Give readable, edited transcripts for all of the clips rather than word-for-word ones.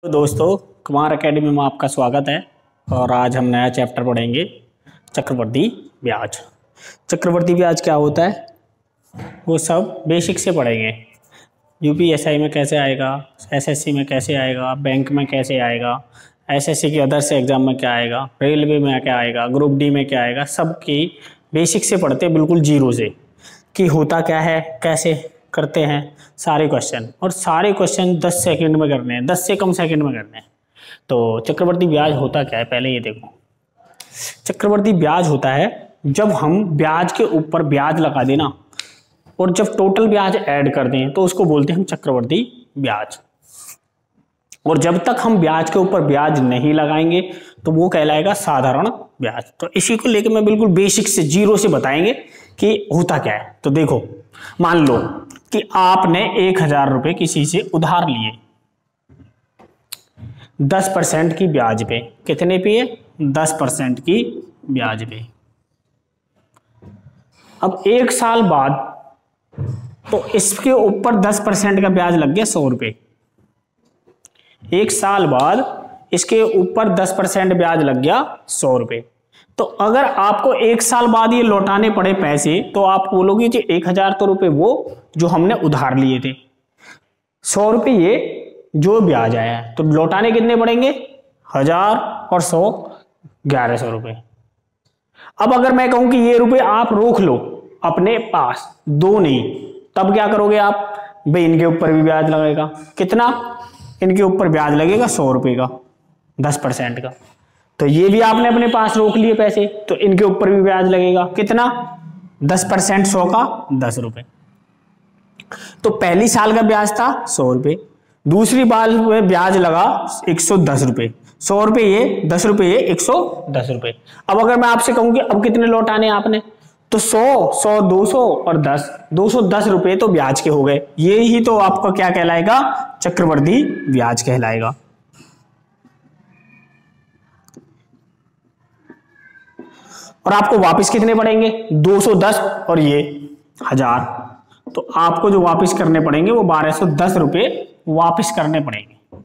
तो दोस्तों, कुमार एकेडमी में आपका स्वागत है। और आज हम नया चैप्टर पढ़ेंगे, चक्रवर्ती ब्याज। चक्रवर्ती ब्याज क्या होता है वो सब बेसिक से पढ़ेंगे। यूपीएसआई में कैसे आएगा, एसएससी में कैसे आएगा, बैंक में कैसे आएगा, एसएससी के अदर से एग्जाम में क्या आएगा, रेलवे में क्या आएगा, ग्रुप डी में क्या आएगा, सब की बेसिक से पढ़ते बिल्कुल जीरो से कि होता क्या है, कैसे करते हैं सारे क्वेश्चन। और सारे क्वेश्चन 10 सेकंड में करने हैं, 10 से कम सेकंड में करने हैं। तो चक्रवर्ती ब्याज होता क्या है, पहले ये देखो। चक्रवर्ती ब्याज होता है जब हम ब्याज के ऊपर ब्याज लगा देना और जब टोटल ब्याज ऐड कर दें तो उसको बोलते हैं हम चक्रवर्ती ब्याज। और जब तक हम ब्याज के ऊपर ब्याज नहीं लगाएंगे तो वो कहलाएगा साधारण ब्याज। तो इसी को लेकर मैं बिल्कुल बेसिक से जीरो से बताएंगे कि होता क्या है। तो देखो, मान लो कि आपने 1,000 रुपए किसी से उधार लिए 10% की ब्याज पे। कितने पे? 10% की ब्याज पे। अब 1 साल बाद तो इसके ऊपर 10% का ब्याज लग गया 100 रुपए। 1 साल बाद इसके ऊपर 10% ब्याज लग गया 100 रुपए। तो अगर आपको 1 साल बाद ये लौटाने पड़े पैसे तो आप बोलोगे कि 1,000 तो रुपए वो जो हमने उधार लिए थे, 100 रुपए ये जो ब्याज आया है, तो लौटाने कितने पड़ेंगे? 1,000 और 100 1100 रुपए। अब अगर मैं कहूं कि ये रुपए आप रोक लो अपने पास, दो नहीं, तब क्या करोगे आप? भाई इनके ऊपर भी ब्याज लगेगा। कितना? इनके ऊपर ब्याज लगेगा 100 रुपए का, 10% का। तो ये भी आपने अपने पास रोक लिए पैसे, तो इनके ऊपर भी ब्याज लगेगा। कितना? 10% 100 का 10 रुपए। तो पहली साल का ब्याज था 100 रुपए, दूसरी बार में ब्याज लगा 110 रुपए। 100 रुपए ये, 10 रुपए ये, 110 रुपए। अब अगर मैं आपसे कहूं कि अब कितने लौटाने आपने, तो 100, 100, 200 और 10, 210 रुपए तो ब्याज के हो गए। ये ही तो आपका क्या कहलाएगा? चक्रवर्ती ब्याज कहलाएगा। और आपको वापस कितने पड़ेंगे? 210 और ये 1,000। तो आपको जो वापस करने पड़ेंगे वो 1,210 रुपए वापस करने पड़ेंगे।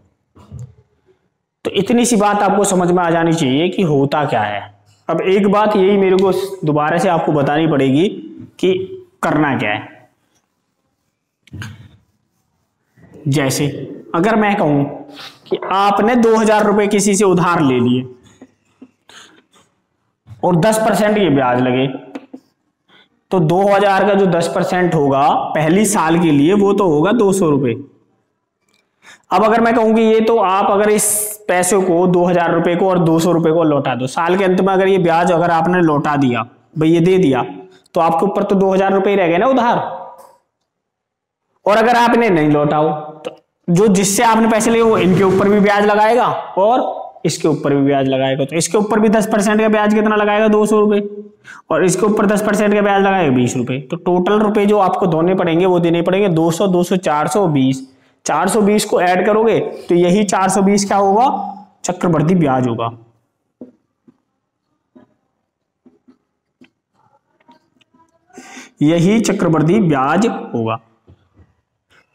तो इतनी सी बात आपको समझ में आ जानी चाहिए कि होता क्या है। अब एक बात यही मेरे को दोबारा से आपको बतानी पड़ेगी कि करना क्या है। जैसे अगर मैं कहूं कि आपने 2,000 रुपए किसी से उधार ले लिए और 10% ये ब्याज लगे, तो 2,000 का जो 10% होगा पहली साल के लिए वो तो होगा 200 रुपए। अब अगर मैं कहूं कि ये तो आप अगर इस पैसे को 2,000 रुपए को और 200 रुपए को लौटा दो, साल के अंत में अगर ये ब्याज अगर आपने लौटा दिया, भाई ये दे दिया, तो आपके ऊपर तो 2,000 रुपए ही रह गए ना उधार। और अगर आपने नहीं लौटाओ तो जो जिससे आपने पैसे लिए वो इनके ऊपर भी ब्याज लगाएगा और इसके ऊपर भी ब्याज लगाएगा। तो इसके ऊपर भी 10% का ब्याज कितना लगाएगा? 200 रुपए। और इसके ऊपर 10% का ब्याज लगाएगा 20 रुपए। तो टोटल रुपए जो आपको देने पड़ेंगे वो देने पड़ेंगे 200, 200, 420। 420 को ऐड करोगे तो यही 420 क्या होगा? चक्रवर्ती ब्याज होगा। यही चक्रवर्ती ब्याज होगा,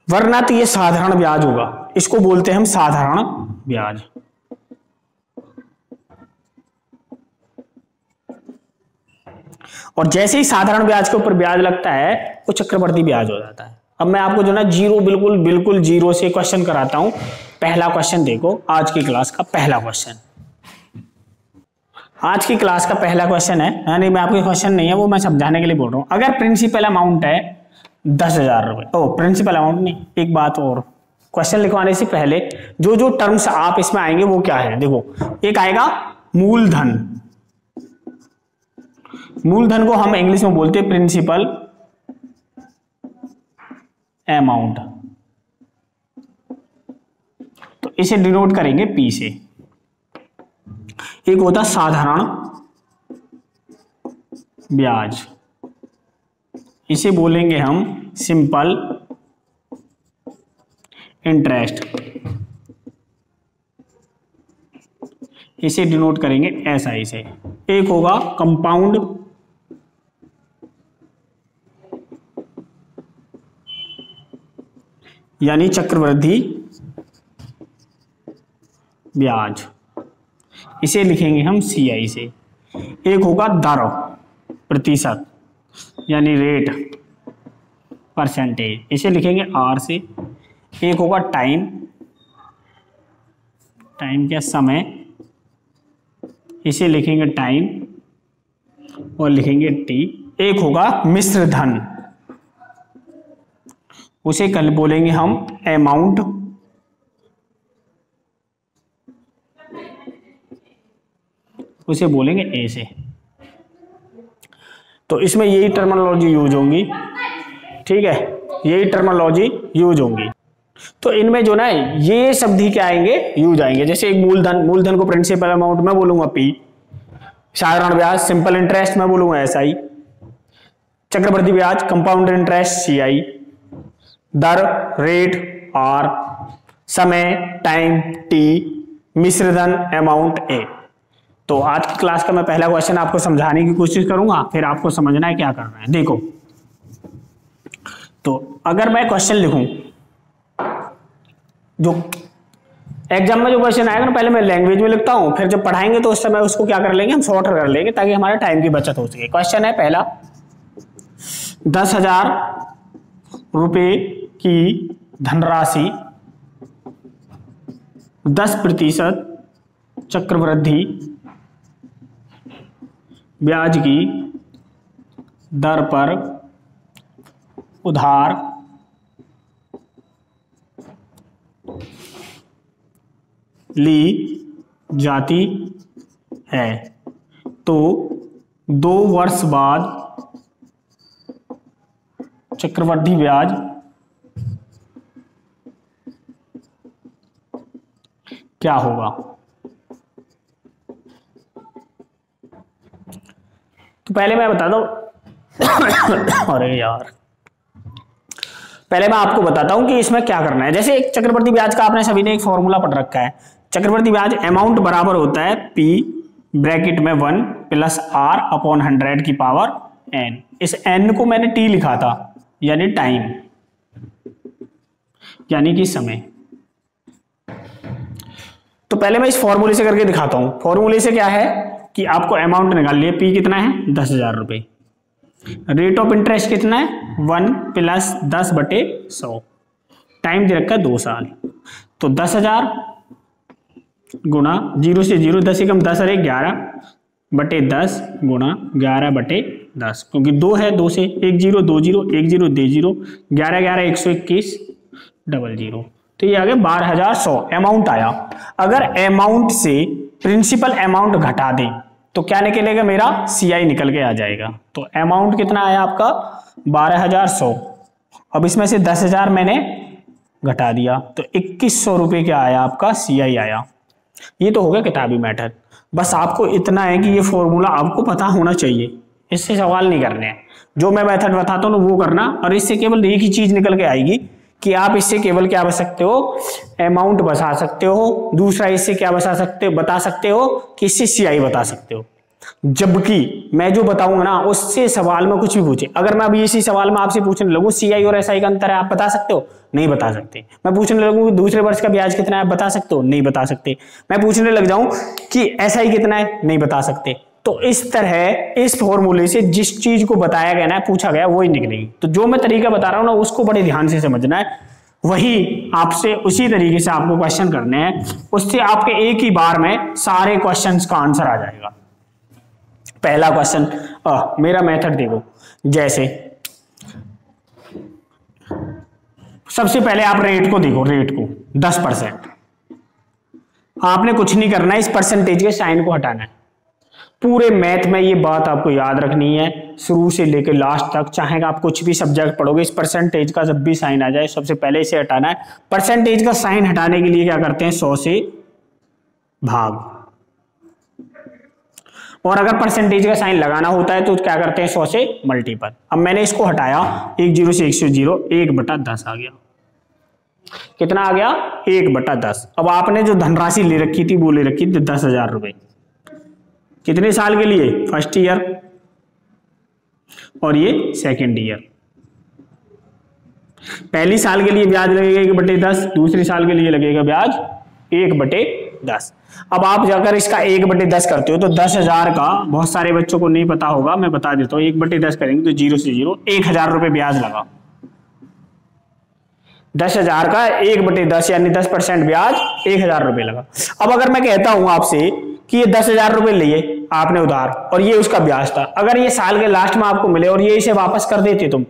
वरना तो ये साधारण ब्याज होगा। इसको बोलते हैं हम साधारण ब्याज। और जैसे ही साधारण ब्याज के ऊपर ब्याज लगता है वो चक्रवर्ती ब्याज हो जाता है। अब मैं आपको जो ना जीरो, बिल्कुल जीरो से क्वेश्चन कराता हूं। पहला क्वेश्चन देखो, आज की क्लास का पहला क्वेश्चन। आज की क्लास का पहला क्वेश्चन है, यानी मैं आपको क्वेश्चन नहीं है, वो मैं समझाने के लिए बोल रहा हूं। अगर प्रिंसिपल अमाउंट है 10,000 रुपए, ओ प्रिंसिपल अमाउंट नहीं, एक बात और, क्वेश्चन लिखवाने से पहले जो जो टर्म्स आप इसमें आएंगे वो क्या है देखो। एक आएगा मूलधन। मूलधन को हम इंग्लिश में बोलते हैं प्रिंसिपल अमाउंट। तो इसे डिनोट करेंगे पी से। एक होता साधारण ब्याज, इसे बोलेंगे हम सिंपल इंटरेस्ट, इसे डिनोट करेंगे एसआई से। एक होगा कंपाउंड यानी चक्रवृद्धि ब्याज, इसे लिखेंगे हम CI से। एक होगा दर, प्रतिशत यानी रेट, परसेंटेज, इसे लिखेंगे R से। एक होगा टाइम, टाइम क्या, समय, इसे लिखेंगे टाइम और लिखेंगे T। एक होगा मिश्र धन, उसे कल बोलेंगे हम अमाउंट, उसे बोलेंगे A से। तो इसमें यही टर्मिनोलॉजी यूज होंगी, ठीक है, यही टर्मिनोलॉजी यूज होंगी। तो इनमें जो ना ये शब्द ही क्या आएंगे, यूज आएंगे। जैसे एक मूलधन, मूलधन को प्रिंसिपल अमाउंट में बोलूंगा P, साधारण ब्याज सिंपल इंटरेस्ट में बोलूंगा SI, चक्रवृद्धि ब्याज कंपाउंड इंटरेस्ट CI, दर रेट R, समय टाइम T, मिश्रधन अमाउंट A। तो आज की क्लास का मैं पहला क्वेश्चन आपको समझाने की कोशिश करूंगा, फिर आपको समझना है क्या करना है। देखो, तो अगर मैं क्वेश्चन लिखूं, जो एग्जाम में जो क्वेश्चन आएगा ना, पहले मैं लैंग्वेज में लिखता हूं, फिर जब पढ़ाएंगे तो उस समय उसको क्या कर लेंगे, हम शॉर्ट कर लेंगे ताकि हमारे टाइम की बचत हो सके। क्वेश्चन है पहला, 10,000 रुपए की धनराशि 10% चक्रवृद्धि ब्याज की दर पर उधार ली जाती है, तो 2 वर्ष बाद चक्रवृद्धि ब्याज क्या होगा। तो पहले मैं बता दूं अरे यार, पहले मैं आपको बताता हूं कि इसमें क्या करना है। जैसे एक चक्रवृद्धि ब्याज का आपने सभी ने एक फॉर्मूला पढ़ रखा है। चक्रवृद्धि ब्याज अमाउंट बराबर होता है P ब्रैकेट में 1 प्लस R अपॉन 100 की पावर N। इस N को मैंने T लिखा था, यानी टाइम, यानी कि समय। तो पहले मैं इस फॉर्मूले से करके दिखाता हूं। फॉर्मूले से क्या है कि आपको अमाउंट निकाल लिया, P कितना है 10,000 रुपए, रेट ऑफ इंटरेस्ट कितना है 1 प्लस 10/100, टाइम दे रखा है 2 साल। तो 10,000 गुणा 0 से 0, 10 एकम 10 और 1 11/10 गुणा 11/10, क्योंकि 2 है, 2 से 1 0 2 0 1 0 2 0 11 11 121 00, तो ये आ गया 12,100 अमाउंट आया। अगर अमाउंट से प्रिंसिपल अमाउंट घटा दें तो क्या निकलेगा, मेरा CI निकल के आ जाएगा। तो अमाउंट कितना आया आपका 12,100, अब इसमें से 10,000 मैंने घटा दिया तो 2,100 रुपये क्या आया आपका, CI आया। ये तो हो गया किताबी मैटर। बस आपको इतना है कि ये फॉर्मूला आपको पता होना चाहिए, इससे सवाल नहीं करने हैं। जो मैं मेथड बताता हूँ वो करना, और इससे केवल एक ही चीज निकल के आएगी कि आप इससे केवल क्या बता सकते हो, अमाउंट बता सकते हो। दूसरा इससे क्या बता सकते हो कि इससे CI बता सकते हो। जबकि मैं जो बताऊंगा ना उससे सवाल में कुछ भी पूछे, अगर मैं अभी इसी सवाल में आपसे पूछने लगूं CI और SI का अंतर है, आप बता सकते हो, नहीं बता सकते। मैं पूछने लगूं कि दूसरे वर्ष का ब्याज कितना है, आप बता सकते हो, नहीं बता सकते। मैं पूछने लग जाऊं कि SI कितना है, नहीं बता सकते। तो इस तरह इस फॉर्मूले से जिस चीज को बताया गया ना, पूछा गया, वही निकलेगी। तो जो मैं तरीका बता रहा हूं ना उसको बड़े ध्यान से समझना है, वही आपसे उसी तरीके से आपको क्वेश्चन करने हैं, उससे आपके एक ही बार में सारे क्वेश्चंस का आंसर आ जाएगा। पहला क्वेश्चन, मेरा मेथड देखो, जैसे सबसे पहले आप रेट को देखो, रेट को 10%, आपने कुछ नहीं करना है, इस परसेंटेज के साइन को हटाना है। पूरे मैथ में ये बात आपको याद रखनी है, शुरू से लेकर लास्ट तक, चाहे आप कुछ भी सब्जेक्ट पढ़ोगे, इस परसेंटेज का जब भी साइन आ जाए सबसे पहले इसे हटाना है। परसेंटेज का साइन हटाने के लिए क्या करते हैं, 100 से भाग, और अगर परसेंटेज का साइन लगाना होता है तो क्या करते हैं, 100 से मल्टीपल। अब मैंने इसको हटाया, 1 0 से 100 1/10 आ गया। कितना आ गया, 1/10। अब आपने जो धनराशि ले रखी थी वो ले रखी थी 10,000 रुपए, कितने साल के लिए, फर्स्ट ईयर, और ये सेकेंड ईयर। पहली साल के लिए ब्याज लगेगा 1/10, दूसरी साल के लिए लगेगा ब्याज 1/10। 10। अब आप अगर इसका 1/10 करते हो तो 10,000 का, बहुत सारे बच्चों को नहीं पता होगा, मैं बता देता हूँ, 1/10 करेंगे तो 0 से 0, 1,000 रुपए ब्याज लगा। 10,000 का 1/10 यानी 10% ब्याज 1,000 रुपए लगा। अब अगर मैं कहता हूं आपसे कि ये 10,000 रुपए लिए आपने उधार और ये उसका ब्याज था, अगर ये साल के लास्ट में आपको मिले और ये इसे वापस कर देते तुम,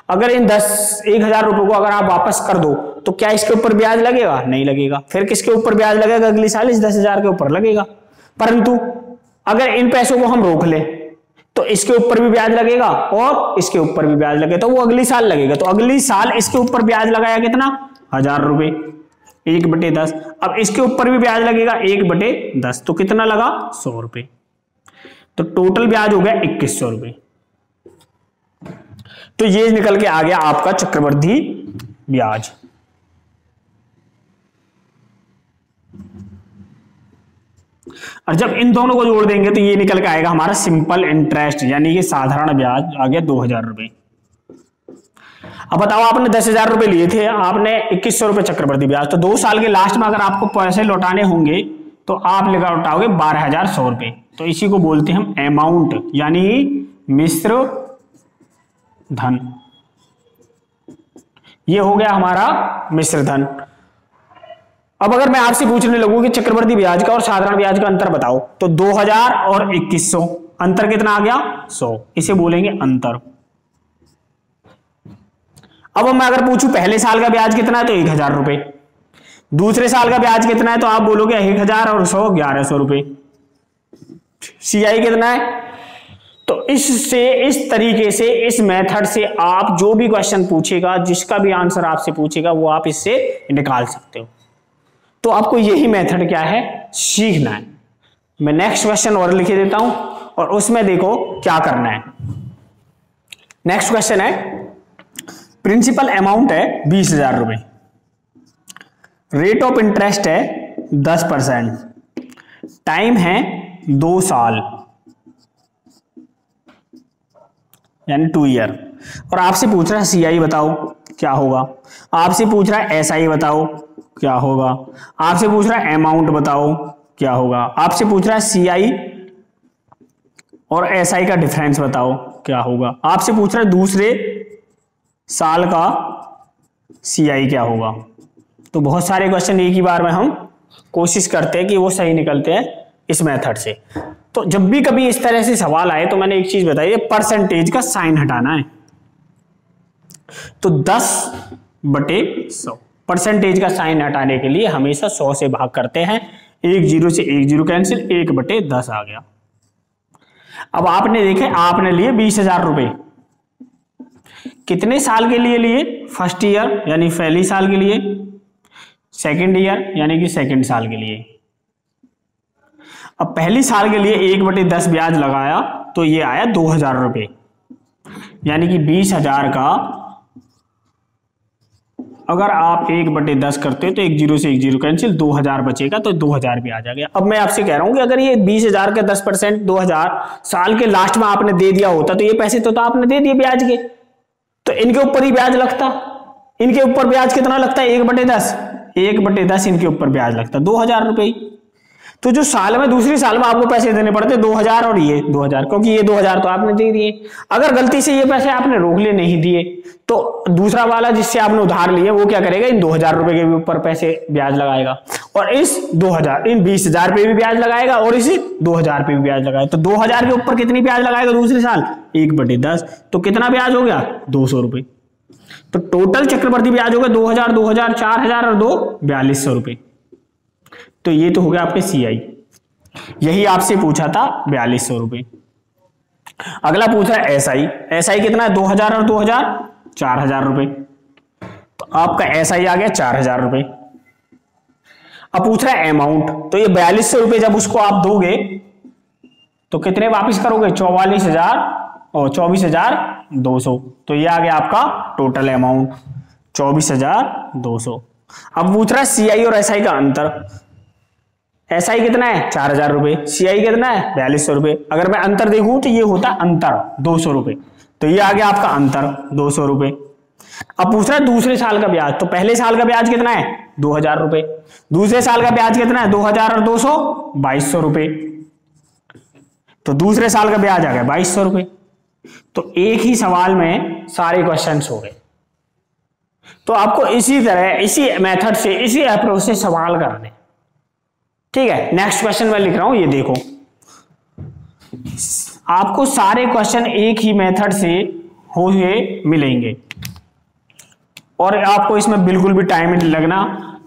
अगर इन 1,000 रुपए को अगर आप वापस कर दो तो क्या इसके ऊपर ब्याज लगेगा? नहीं लगेगा। फिर किसके ऊपर ब्याज लगेगा? अगले साल इस 10,000 के ऊपर लगेगा। परंतु अगर इन पैसों को हम रोक लें तो इसके ऊपर भी ब्याज लगेगा और इसके ऊपर भी ब्याज लगेगा, तो वो अगली साल लगेगा। तो अगली साल इसके ऊपर ब्याज लगाया कितना? 1,000 रुपए, 1/10। अब इसके ऊपर भी ब्याज लगेगा 1/10, तो कितना लगा? 100 रुपए। तो टोटल ब्याज हो गया 2,100 रुपए। तो ये निकल के आ गया आपका चक्रवृद्धि ब्याज। और जब इन दोनों को जोड़ देंगे तो ये निकल के आएगा हमारा सिंपल इंटरेस्ट, यानी कि साधारण ब्याज आ गया 2,000 रुपए। अब बताओ, आपने 10,000 रुपए लिए थे, आपने 2,100 रुपए चक्रवृद्धि ब्याज, तो 2 साल के लास्ट में अगर आपको पैसे लौटाने होंगे तो आप लौटाओगे 12,100 रुपए। तो इसी को बोलते हैं हम अमाउंट, यानी मिश्र धन। ये हो गया हमारा मिश्र धन। अब अगर मैं आपसे पूछने लगूं कि चक्रवृद्धि ब्याज का और साधारण ब्याज का अंतर बताओ, तो 2,000 और 2,100, अंतर कितना आ गया? 100। इसे बोलेंगे अंतर। अब मैं अगर पूछूं पहले साल का ब्याज कितना है तो 1,000 रुपए, दूसरे साल का ब्याज कितना है तो आप बोलोगे 1,000 और 100 1,100 रुपए। सीआई कितना है? तो इससे, इस तरीके से, इस मेथड से आप जो भी क्वेश्चन पूछेगा, जिसका भी आंसर आपसे पूछेगा, वो आप इससे निकाल सकते हो। तो आपको यही मेथड क्या है? सीखना है। मैं नेक्स्ट क्वेश्चन और लिख देता हूं और उसमें देखो क्या करना है। नेक्स्ट क्वेश्चन है, प्रिंसिपल अमाउंट है 20,000 रुपए, रेट ऑफ इंटरेस्ट है 10%, टाइम है 2 साल यानी 2 ईयर, और आपसे पूछ रहा है सीआई बताओ क्या होगा, आपसे पूछ रहा है एसआई बताओ क्या होगा, आपसे पूछ रहा है अमाउंट बताओ क्या होगा, आपसे पूछ रहा है सीआई और एसआई का डिफरेंस बताओ क्या होगा, आपसे पूछ रहा है दूसरे साल का सीआई क्या होगा। तो बहुत सारे क्वेश्चन एक ही बार में हम कोशिश करते हैं कि वो सही निकलते हैं इस मेथड से। तो जब भी कभी इस तरह से सवाल आए तो मैंने एक चीज बताई है, परसेंटेज का साइन हटाना है। तो 10/100, परसेंटेज का साइन हटाने के लिए हमेशा 100 से भाग करते हैं। 1 0 से 1 0 कैंसिल, 1/10 आ गया। अब आपने देखे, आपने लिए 20,000 रुपए, कितने साल के लिए लिए? फर्स्ट ईयर यानी पहली साल के लिए, सेकंड ईयर यानी कि सेकंड साल के लिए। अब पहली साल के लिए 1/10 ब्याज लगाया तो ये आया 2,000 रुपए, यानी कि 20,000 का अगर आप 1/10 करते तो 1 0 से 1 0 कैंसिल, 2,000 बचेगा तो 2,000 ब्याज आ गया। अब मैं आपसे कह रहा हूं कि अगर ये 20,000 का 10% 2,000 साल के लास्ट में आपने दे दिया होता तो ये पैसे तो आपने दे दिए ब्याज के, तो इनके ऊपर ही ब्याज लगता। इनके ऊपर ब्याज कितना लगता है? 1/10, 1/10 इनके ऊपर ब्याज लगता 2,000 रुपए। तो जो साल में, दूसरे साल में आपको पैसे देने पड़ते 2,000 और ये 2,000, क्योंकि ये 2,000 तो आपने दे दिए। अगर गलती से ये पैसे आपने रोक ले नहीं दिए तो दूसरा वाला जिससे आपने उधार लिए वो क्या करेगा? इन 2,000 रुपए के ऊपर पैसे ब्याज लगाएगा और इस 2,000, इन 20,000 पे भी ब्याज लगाएगा और इस 2,000 पे भी ब्याज लगाएगा। तो 2,000 के ऊपर कितनी ब्याज लगाएगा दूसरे साल? 1/10। तो कितना ब्याज हो गया? 200 रुपए। तो टोटल चक्रवर्ती ब्याज हो गया 2,000, 2,000, 4,000 और 2 4,200 रुपए। तो ये तो हो गया आपके सीआई, यही आपसे पूछा था 4,200 रुपए। अगला पूछ रहा है एसआई, एसआई कितना है? 2,000 और 2,000 4,000 रुपए। तो आपका एसआई आ गया 4,000 रुपए। अब पूछ रहा है अमाउंट, तो ये 4,200 रुपए जब उसको आप दोगे तो कितने वापिस करोगे? 44,000 और 24,200। तो ये आ गया आपका टोटल अमाउंट 24,200। अब पूछ रहा है सीआई और एसआई का अंतर। एसआई कितना है? 4,000 रुपए, सीआई कितना है? 4,200 रुपए। अगर मैं अंतर देखूं तो ये होता अंतर 200 रुपए, तो ये आ गया आपका अंतर 200 रुपए। अब पूछ रहा है दूसरे साल का ब्याज, तो पहले साल का ब्याज कितना है 2000 रुपए, दूसरे साल का ब्याज कितना है 2000 और 200 2200 रुपए, तो दूसरे साल का ब्याज आ गया 2200 रुपए। तो एक ही सवाल में सारे क्वेश्चंस हो गए। तो आपको इसी तरह इसी मेथड से इसी अप्रोच से सवाल करने, ठीक है। नेक्स्ट क्वेश्चन मैं लिख रहा हूं, ये देखो, आपको सारे क्वेश्चन एक ही मेथड से हुए मिलेंगे और आपको इसमें बिल्कुल भी टाइम नहीं लगना,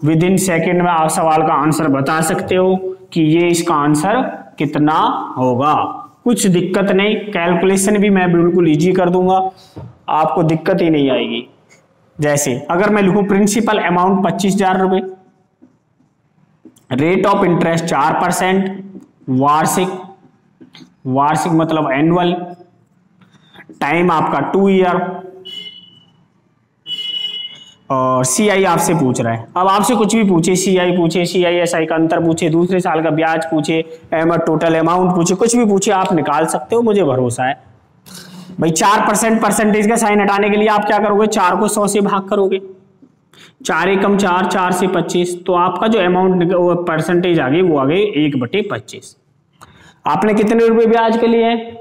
विद इन सेकेंड में आप सवाल का आंसर बता सकते हो कि ये इसका आंसर कितना होगा। कुछ दिक्कत नहीं, कैलकुलेशन भी मैं बिल्कुल इजी कर दूंगा, आपको दिक्कत ही नहीं आएगी। जैसे अगर मैं लिखूं प्रिंसिपल अमाउंट 25,000 रुपए, रेट ऑफ इंटरेस्ट 4%, वार्षिक मतलब एनुअल, टाइम आपका 2 ईयर, और सीआई आपसे पूछ रहा है। अब आपसे कुछ भी पूछे, सीआई पूछे, सीआईएसआई का अंतर पूछे, दूसरे साल का ब्याज पूछे, टोटल अमाउंट पूछे, कुछ भी पूछे आप निकाल सकते हो, मुझे भरोसा है भाई। 4% परसेंटेज का साइन हटाने के लिए आप क्या करोगे, 4 को 100 से भाग करोगे, 4 एकम 4, 4 से 25, तो आपका जो अमाउंट परसेंटेज आ गई वो आ गई 1/25। आपने कितने रुपए ब्याज पे लिए हैं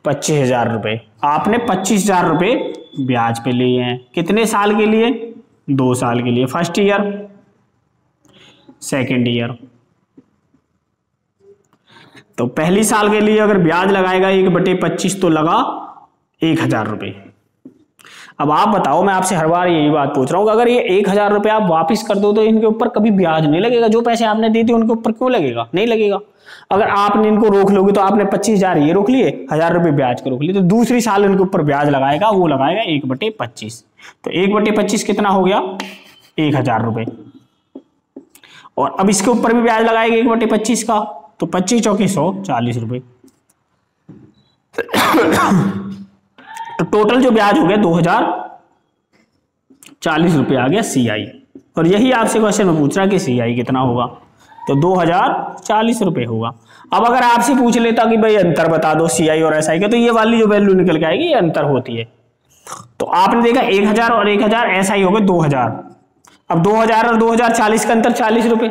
25,000 रुपए, आपने 25,000 रुपए ब्याज पे लिए हैं। कितने साल के लिए 2 साल के लिए, फर्स्ट ईयर सेकेंड ईयर। तो पहली साल के लिए अगर ब्याज लगाएगा 1/25 तो लगा 1,000 रुपए। अब आप बताओ, मैं आपसे हर बार यही बात पूछ रहा हूँ, अगर ये 1,000 रुपए आप वापस कर दो तो इनके ऊपर कभी ब्याज नहीं लगेगा, जो पैसे आपने दिए थे उनके ऊपर क्यों लगेगा, नहीं लगेगा। अगर आपने इनको रोक लोगे तो आपने 25,000 ये रोक लिए, 1,000 रुपए ब्याज के रोक लिए, तो दूसरी साल इनके ऊपर ब्याज लगाएगा, वो लगाएगा 1/25। तो 1/25 कितना हो गया 1,000 रुपए, और अब इसके ऊपर भी ब्याज लगाएगा 1/25 का, तो 25 चौके 100 40 रुपए। तो टोटल जो ब्याज हो गया 2040 रुपए आ गया सीआई। और यही आपसे क्वेश्चन में पूछ रहा कि सीआई कितना होगा, तो 2040 रुपए होगा। अब अगर आपसे पूछ लेता कि भाई अंतर बता दो सीआई और एसआई का, तो ये वाली जो वैल्यू निकल के आएगी ये अंतर होती है। तो आपने देखा 1,000 और 1,000, एसआई हो गए 2,000। अब 2,000 और 2,040 का अंतर 40 रुपए।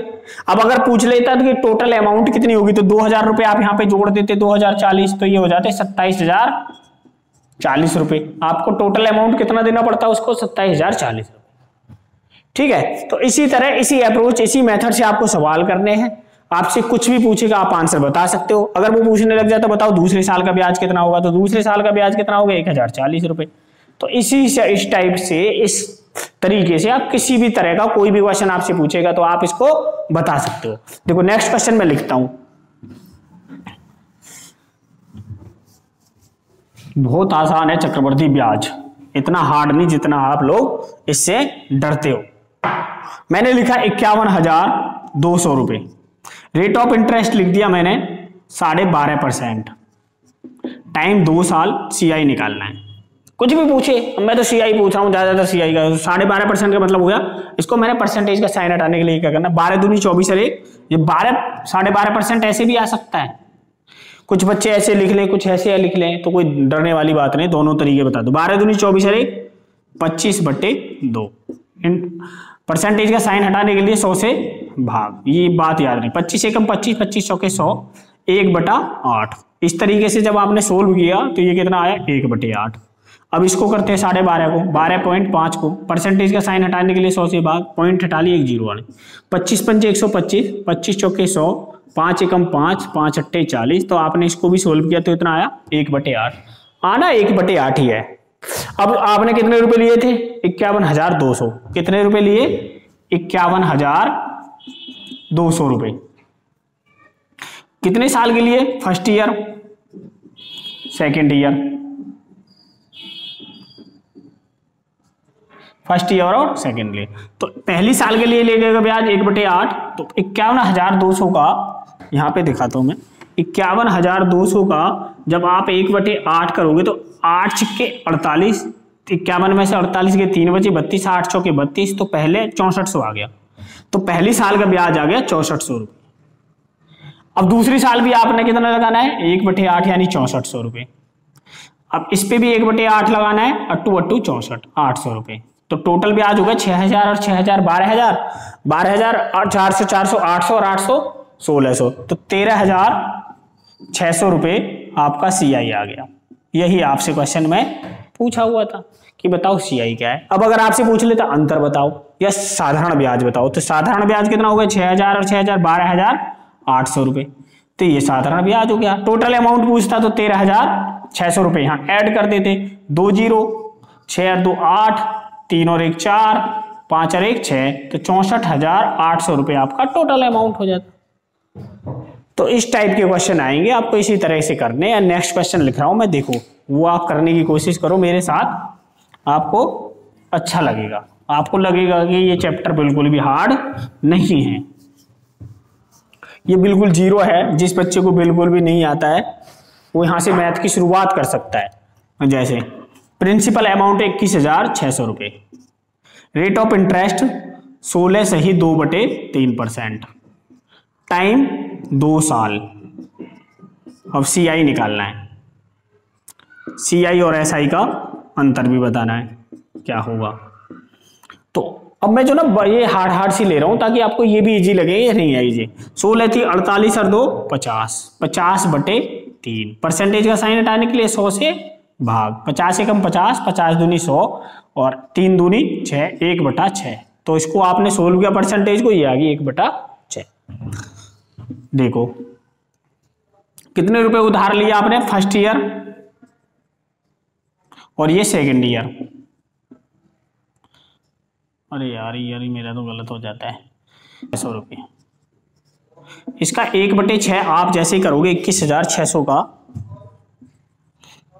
अब अगर पूछ लेता तो कि टोटल अमाउंट कितनी होगी, तो 2,000 रुपए आप यहाँ पे जोड़ देते 2,040, तो ये हो जाते 27,040 रुपए। आपको टोटल अमाउंट कितना देना पड़ता है उसको 27,040 रुपए, ठीक है। तो इसी तरह इसी अप्रोच इसी मेथड से आपको सवाल करने हैं। आपसे कुछ भी पूछेगा आप आंसर बता सकते हो। अगर वो पूछने लग जाता बताओ दूसरे साल का ब्याज कितना होगा, तो दूसरे साल का ब्याज कितना होगा 1,040 रुपए। तो इस टाइप से इस तरीके से आप किसी भी तरह का कोई भी क्वेश्चन आपसे पूछेगा तो आप इसको बता सकते हो। देखो नेक्स्ट क्वेश्चन मैं लिखता हूं, बहुत आसान है चक्रवृद्धि ब्याज, इतना हार्ड नहीं जितना आप लोग इससे डरते हो। मैंने लिखा 51,200 रुपए, रेट ऑफ इंटरेस्ट लिख दिया मैंने 12.5%, टाइम 2 साल, सीआई निकालना है। कुछ भी पूछे, मैं तो सीआई पूछ रहा हूँ ज्यादातर सीआई का, 12.5% का मतलब हो गया, इसको मैंने परसेंटेज का साइन हटाने के लिए क्या करना, 12 दूनी 24 है, ये 12.5% ऐसे भी आ सकता है। कुछ बच्चे ऐसे लिख लें, कुछ ऐसे लिख लें, तो कोई डरने वाली बात नहीं, दोनों तरीके बता दो। 12 दूनी 24 है, 25/2। परसेंटेज का साइन हटाने के लिए 100 से भाग, ये बात याद नहीं, 25 एकम 25, 25 चौके 100, 1/8। इस तरीके से जब आपने सोल्व किया तो ये कितना आया 1/8। अब इसको करते हैं 12.5 को, 12.5 को परसेंटेज का साइन हटाने के लिए 100 से भाग, पॉइंट हटा लिए, 1 जीरो आने, 25 पंजे 125, 25 चौके 100, 5 एकम 5, 5 अट्ठे 40। तो आपने इसको भी सोल्व किया तो इतना आया 1/8, आना 1/8 ही है। अब आपने कितने रुपए लिए थे 51,200, कितने रुपए लिए 51,200 रुपए। कितने साल के लिए, first year second year, first year और सेकेंड ईयर। तो पहली साल के लिए लेगा ब्याज 1/8, तो 51,200 का यहाँ पे दिखाता हूं मैं, 51,200 का जब आप 1/8 करोगे तो 8 छिक्के 48, 51 में से 48 के 3 बचे 32, 8 चौके 32, तो पहले 6400 आ गया। तो पहली साल का ब्याज आ गया 6400 रुपये। अब दूसरी साल भी आपने कितना लगाना है 1/8 यानी 6400 रुपये। अब इस पे भी 1/8 लगाना है, 8 64, 800 रुपये। तो टोटल ब्याज होगा 6,000 और 6,000 12,000, 12,000 और 400 400 800 और 800 1600, तो 13,600 रुपये आपका CI आ गया। यही आपसे क्वेश्चन में पूछा हुआ था कि बताओ CI क्या है। अब अगर आपसे पूछ लेता अंतर बताओ या साधारण ब्याज बताओ, तो साधारण ब्याज कितना हो गया 6,000 और 6,000 12,800 रुपये, तो ये साधारण ब्याज हो गया। टोटल अमाउंट पूछता तो 13,600 रुपये यहाँ ऐड कर देते, 2 0, 6 और 2 8, 3 और 1 4, 5 और 1 6, तो 64,800 रुपये आपका टोटल अमाउंट हो जाता। तो इस टाइप के क्वेश्चन आएंगे, आपको इसी तरह से करने। या नेक्स्ट क्वेश्चन लिख रहा हूं मैं, देखो वो आप करने की कोशिश करो मेरे साथ, आपको अच्छा लगेगा, आपको लगेगा कि ये चैप्टर बिल्कुल भी हार्ड नहीं है, ये बिल्कुल जीरो है। जिस बच्चे को बिल्कुल भी नहीं आता है वो यहां से मैथ की शुरुआत कर सकता है। जैसे प्रिंसिपल अमाउंट 21,600 रुपये, रेट ऑफ इंटरेस्ट 16 सही 2/3%, टाइम 2 साल। अब CI निकालना है, CI और SI का अंतर भी बताना है क्या होगा। तो अब मैं जो ना ये हार्ड सी ले रहा हूं ताकि आपको ये भी इजी लगे, या नहीं है इजी। 16 थी 48 और 2 50, 50/3, परसेंटेज का साइन हटाने के लिए 100 से भाग, 50 से कम 50, 50 दूनी 100 और 3 दूनी 6, 1/6। तो इसको आपने सोल्व किया परसेंटेज को, ये आ गई 1/6। देखो कितने रुपए उधार लिया आपने फर्स्ट ईयर और ये सेकंड ईयर। अरे यार ये मेरा तो गलत हो जाता है, 600 रुपये। इसका 1/6 आप जैसे ही करोगे 21,600 का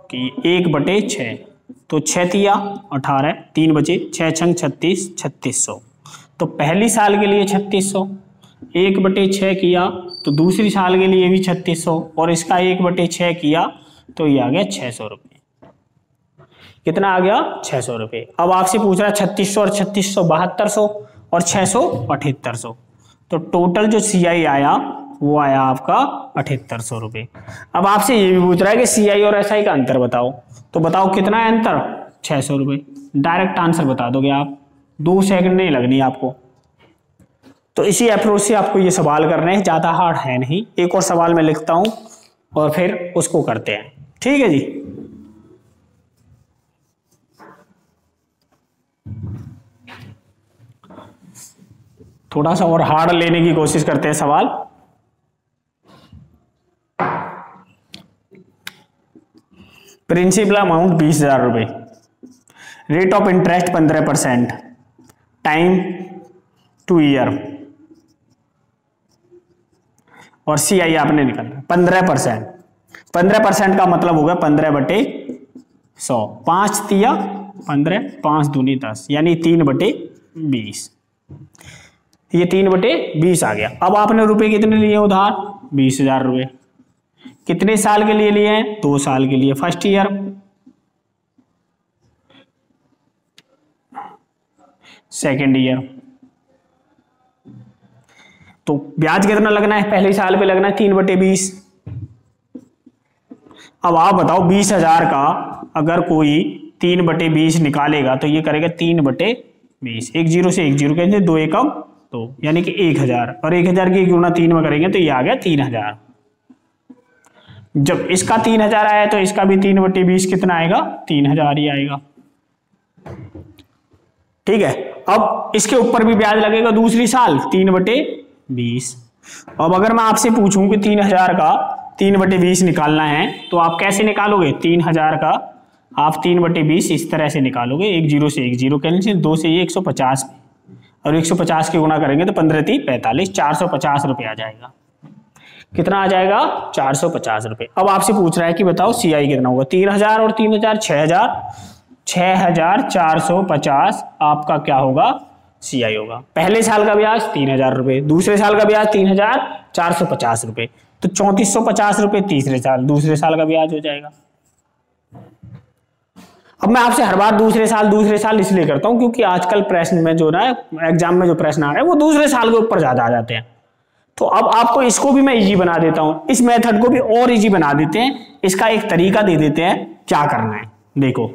कि 1/6, तो 6 तिया 18, 3 बचे 6 छंग 36, 3600। तो पहली साल के लिए 3600, 1/6 किया तो दूसरी साल के लिए भी 3600 और इसका 1/6 किया तो ये आ गया 600 रुपये। कितना आ गया 600 रुपये। अब आपसे पूछ रहा है 3600 और 3600 7200 और 600 7800, तो टोटल जो CI आया वो आया आपका 7800 रुपये। अब आपसे ये भी पूछ रहा है कि CI और SI का अंतर बताओ, तो बताओ कितना है अंतर 600 रुपये। डायरेक्ट आंसर बता दोगे आप, 2 सेकंड नहीं लगनी आपको। तो इसी अप्रोच से आपको ये सवाल करने हैं, ज़्यादा हार्ड है नहीं। एक और सवाल मैं लिखता हूं और फिर उसको करते हैं, ठीक है जी। थोड़ा सा और हार्ड लेने की कोशिश करते हैं सवाल। प्रिंसिपल अमाउंट 20,000 रुपये, rate of interest 15%, time 2 year और CI आपने निकालना 15%। 15% का मतलब होगा 15/100, 5 तिया 15, 5 दूनी 10, यानी 3/20। ये 3/20 आ गया। अब आपने रुपए कितने लिए उधार 20,000 रुपये। कितने साल के लिए लिए हैं 2 साल के लिए, फर्स्ट ईयर, सेकेंड ईयर। तो ब्याज कितना लगना है पहले साल पे लगना है 3/20। अब आप बताओ 20,000 का अगर कोई 3/20 निकालेगा तो ये करेगा 3/20, 1 0 से 1 0 कहते 2 एकम 2, यानी कि 1,000, और 1,000 की गुणा 3 में करेंगे तो ये आ गया 3,000। जब इसका 3,000 आया तो इसका भी 3/20 कितना आएगा 3,000 ही आएगा, ठीक है। अब इसके ऊपर भी ब्याज लगेगा दूसरी साल 3/20। अब अगर मैं आपसे पूछूं कि 3,000 का 3/20 निकालना है तो आप कैसे निकालोगे। 3,000 का आप 3/20 इस तरह से निकालोगे, 1 0 से 1 0 कैंसिल, 2 से ये 150 और 150 की गुणा करेंगे तो 15 3 45, 450 रुपये आ जाएगा। कितना आ जाएगा 450 रुपये। अब आपसे पूछ रहा है कि बताओ CI कितना होगा। 3,000 और 3,000 6,450 आपका क्या होगा CI होगा। पहले साल का ब्याज 3,000 रुपये, दूसरे साल का ब्याज 3,450 रुपये, तो 3,450 रुपये तीसरे साल, दूसरे साल का ब्याज हो जाएगा। अब मैं आपसे हर बार दूसरे साल इसलिए करता हूं क्योंकि आजकल प्रश्न में जो ना एग्जाम में जो प्रश्न आ रहे हैं वो दूसरे साल के ऊपर ज्यादा आ जाते हैं। तो अब आपको इसको भी मैं इजी बना देता हूं, इस मेथड को भी और इजी बना देते हैं। इसका एक तरीका दे देते हैं क्या करना है। देखो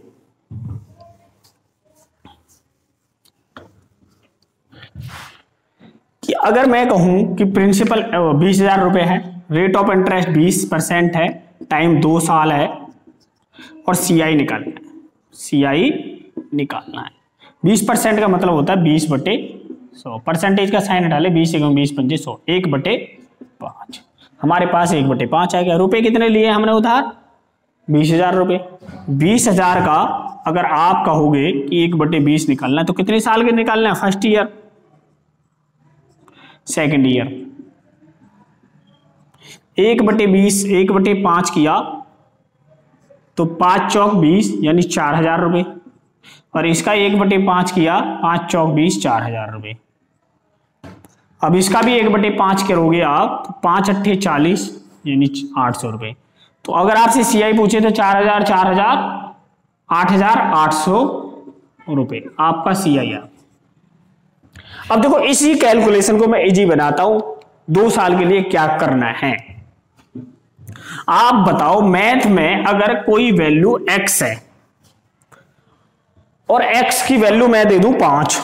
कि अगर मैं कहूं कि प्रिंसिपल 20,000 रुपए है, रेट ऑफ इंटरेस्ट 20% है, टाइम 2 साल है और CI निकालना है। CI निकालना है। 20% का मतलब होता है 20/100, परसेंटेज का साइन डाले, 20 × 20 = 100, 1/5। हमारे पास 1/5 आ गया। रुपए कितने लिए हमने उधार? 20,000 रुपए। 20,000 का अगर आप कहोगे कि 1/20 निकालना है तो कितने साल के निकालना है? First year, second year. 1/20 1/5 किया तो 5 चौक 20 यानी 4,000 रुपए, और इसका 1/5 किया, 5 चौक 20, 4,000 रुपए। अब इसका भी 1/5 करोगे आप तो 5 अट्ठे 40 यानी 800 रुपए। तो अगर आपसे CI पूछे तो 4,000 8,800 रुपए आपका CI है। अब देखो इसी कैलकुलेशन को मैं इजी बनाता हूं। 2 साल के लिए क्या करना है आप बताओ। मैथ में अगर कोई वैल्यू x है और x की वैल्यू मैं दे दूं 5,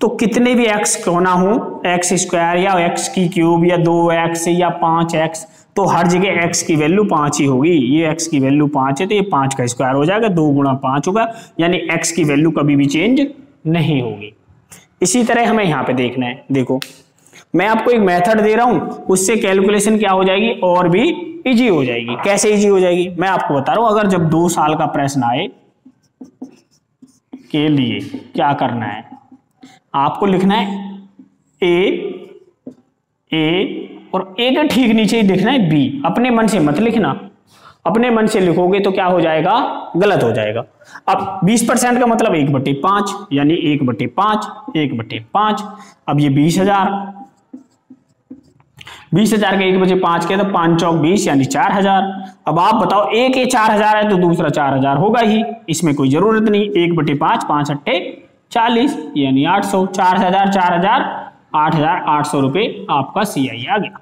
तो कितने भी x क्यों ना हो, x² या x³ या 2x या 5x, तो हर जगह x की वैल्यू 5 ही होगी। ये x की वैल्यू 5 है तो ये 5 का स्क्वायर हो जाएगा, 2 × 5 होगा, यानी x की वैल्यू कभी भी चेंज नहीं होगी। इसी तरह हमें यहां पे देखना है। देखो मैं आपको एक मेथड दे रहा हूं, उससे कैलकुलेशन क्या हो जाएगी और भी इजी हो जाएगी। कैसे इजी हो जाएगी मैं आपको बता रहा हूं। अगर जब 2 साल का प्रश्न आए के लिए क्या करना है, आपको लिखना है ए और ए के ठीक नीचे ही लिखना है B। अपने मन से मत लिखना, अपने मन से लिखोगे तो क्या हो जाएगा, गलत हो जाएगा। अब 20% का मतलब 1/5 यानी 1/5 1/5। अब ये 20,000 का 1/5 के तो 5 चौक 20 यानी 4,000। अब आप बताओ एक ये 4,000 है तो दूसरा 4,000 होगा ही, इसमें कोई जरूरत नहीं। 1/5 5 अट्ठे 40 यानी 800। 4,000 8,800 रुपए आपका CI आ गया।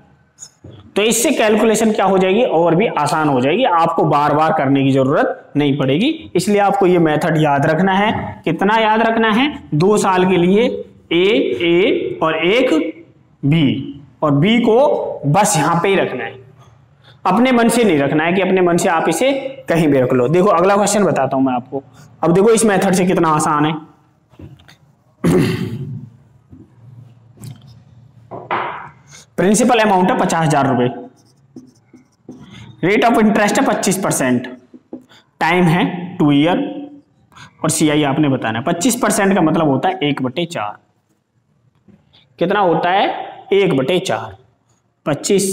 तो इससे कैलकुलेशन क्या हो जाएगी और भी आसान हो जाएगी, आपको बार बार करने की जरूरत नहीं पड़ेगी। इसलिए आपको ये मेथड याद रखना है। कितना याद रखना है? 2 साल के लिए ए और एक B, और B को बस यहां पे ही रखना है, अपने मन से नहीं रखना है कि अपने मन से आप इसे कहीं भी रख लो। देखो अगला क्वेश्चन बताता हूं मैं आपको। अब देखो इस मेथड से कितना आसान है। प्रिंसिपल अमाउंट है 50,000 रुपए, रेट ऑफ इंटरेस्ट है 25%, टाइम है 2 ईयर और CI आपने बताना है। 25% का मतलब होता है 1/4। कितना होता है? 1/4। 25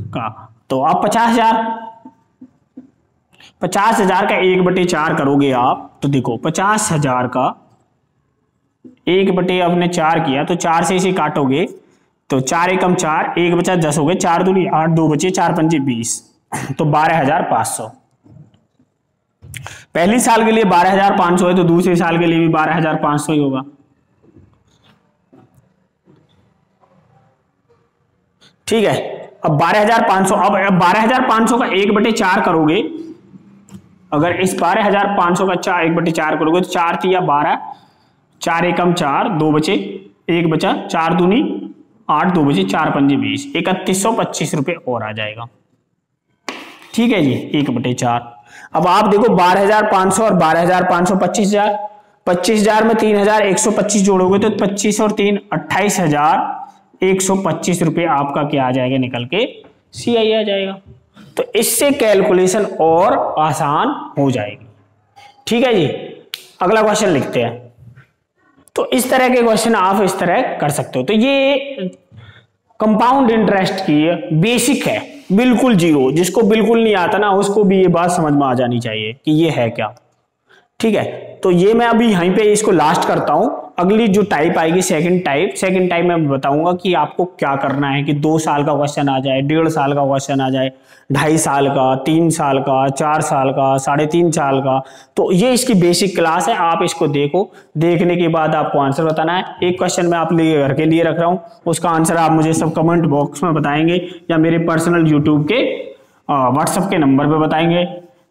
का तो आप 50,000 का 1/4 करोगे आप तो देखो 50,000 का 1/4 किया तो 4 से इसे काटोगे तो 4 एकम 4, 1 बचा 10 हो गए, 4 दूनी 8, 2 बचे 4 पंजे 20, तो 12,500। पहली साल के लिए 12,500 है तो दूसरे साल के लिए भी 12,500 ही होगा। ठीक है, अब 12,500, अब 12,500 का 1/4 करोगे। अगर इस 12,500 का 1/4 करोगे तो 4 3 12, 4 एकम 4, 2 बचे 1 बचा, 4 दूनी 8, 2 बचे 4 पंजे 20, 3,125 रुपए और आ जाएगा। ठीक है जी, 1/4। अब आप देखो 12,500 और 12,500 25,000, 25,000 में 3,125 जोड़ोगे तो 25 और 3 28,125 रुपए आपका क्या आ जाएगा निकल के, CI आ जाएगा। तो इससे कैलकुलेशन और आसान हो जाएगी। ठीक है जी, अगला क्वेश्चन लिखते हैं। तो इस तरह के क्वेश्चन आप इस तरह कर सकते हो। तो ये कंपाउंड इंटरेस्ट की बेसिक है, बिल्कुल जीरो। जिसको बिल्कुल नहीं आता ना उसको भी ये बात समझ में आ जानी चाहिए कि ये है क्या। ठीक है, तो ये मैं अभी यहीं पे इसको लास्ट करता हूं। अगली जो टाइप आएगी सेकंड टाइप में बताऊंगा कि आपको क्या करना है कि 2 साल का क्वेश्चन आ जाए, 1.5 साल का क्वेश्चन आ जाए, 2.5 साल का, 3 साल का, 4 साल का, 3.5 साल का। तो ये इसकी बेसिक क्लास है, आप इसको देखो। देखने के बाद आपको आंसर बताना है। एक क्वेश्चन मैं आप लिए घर के लिए रख रहा हूँ, उसका आंसर आप मुझे सब कमेंट बॉक्स में बताएंगे या मेरे पर्सनल यूट्यूब के व्हाट्सएप के नंबर पे बताएंगे,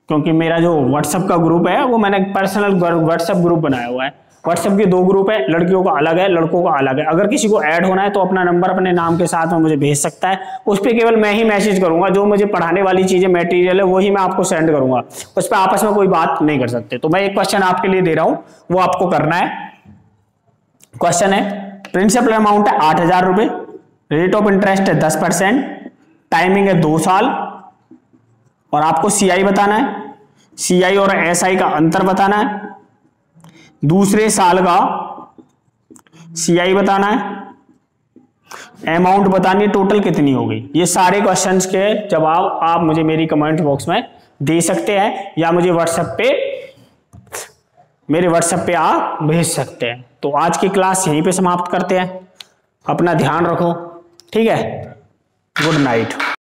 क्योंकि मेरा जो व्हाट्सएप का ग्रुप है वो मैंने पर्सनल व्हाट्सएप ग्रुप बनाया हुआ है, व्हाट्सएप के 2 ग्रुप है, लड़कियों का अलग है, लड़कों का अलग है। अगर किसी को ऐड होना है तो अपना नंबर अपने नाम के साथ में मुझे भेज सकता है, उस पर केवल मैं ही मैसेज करूंगा, जो मुझे पढ़ाने वाली चीजें मटेरियल है वही मैं आपको सेंड करूंगा, उस पर आपस में कोई बात नहीं कर सकते। तो मैं एक क्वेश्चन आपके लिए दे रहा हूं, वो आपको करना है। क्वेश्चन है, प्रिंसिपल अमाउंट है 8,000 रुपए, रेट ऑफ इंटरेस्ट है 10%, टाइमिंग है 2 साल, और आपको सीआई बताना है, सीआई और एसआई का अंतर बताना है, दूसरे साल का सीआई बताना है, अमाउंट बतानी है टोटल कितनी हो गई। ये सारे क्वेश्चंस के जवाब आप मुझे मेरी कमेंट बॉक्स में दे सकते हैं, या मुझे व्हाट्सएप पे, मेरे व्हाट्सएप पे आप भेज सकते हैं। तो आज की क्लास यहीं पे समाप्त करते हैं, अपना ध्यान रखो, ठीक है, गुड नाइट।